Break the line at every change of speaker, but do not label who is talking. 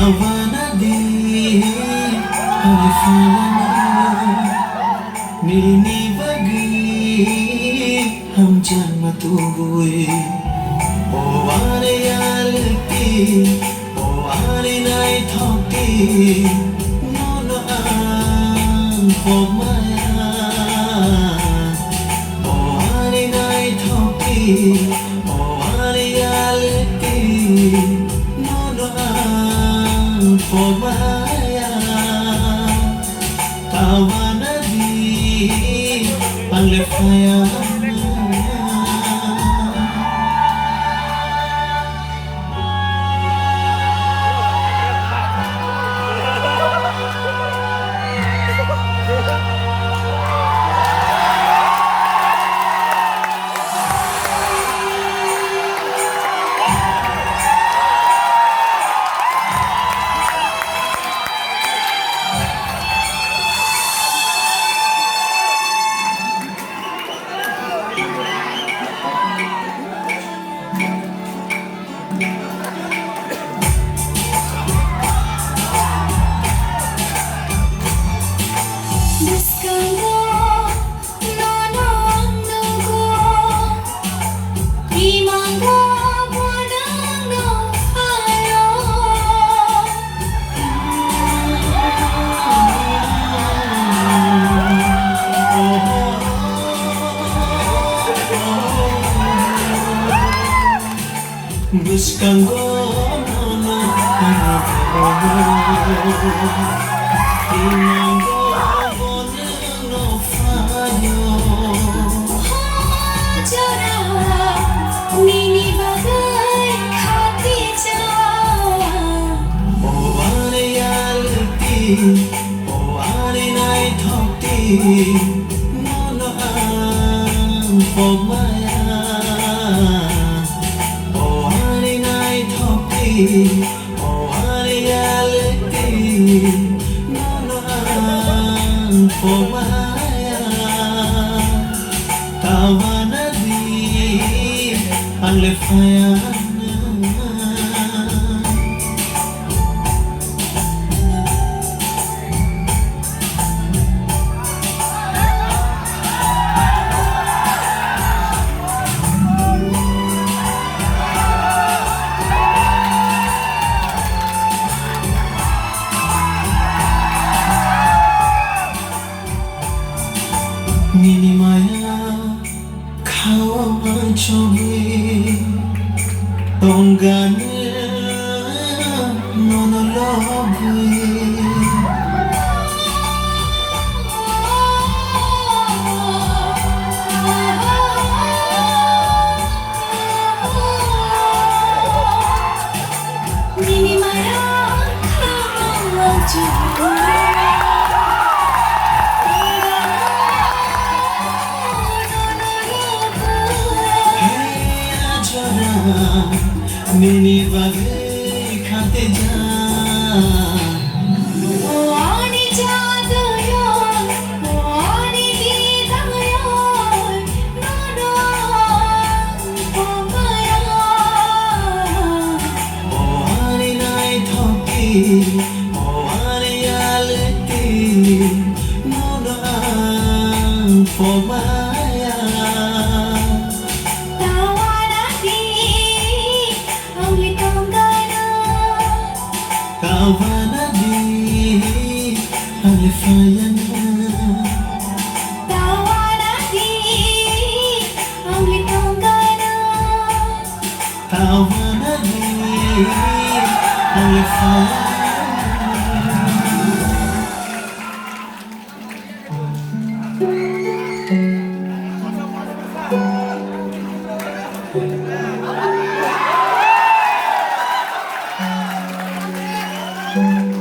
Kawanadi Alifana Nini bagi Ham janma tubuhi O ane yalti O ane nai thokti Nono an pomaya O ane nai thokti O ane yalti Nono an pomaya Kawanadi Alifaya Buscan gono Inango no fallo
Jara Nini bagai khati ja
O ane yalti O ane nai thokti Nono an pomaya O ane yalti Nono an pomaya Kawanadi Alifaya Nini maya kawan chobi Tonggane monologi
Nini maya kawan chobi
Nini bagai khate jaan
ও আনি জাদুয় ও আনি দিদায় নানা পমায়া
Ohari nai thoki ohari aleti Nona pomaya
tawana di angli tongana
Kawana di alifayana
tawana di angli tongana
Kawana di alifayana
Thank you.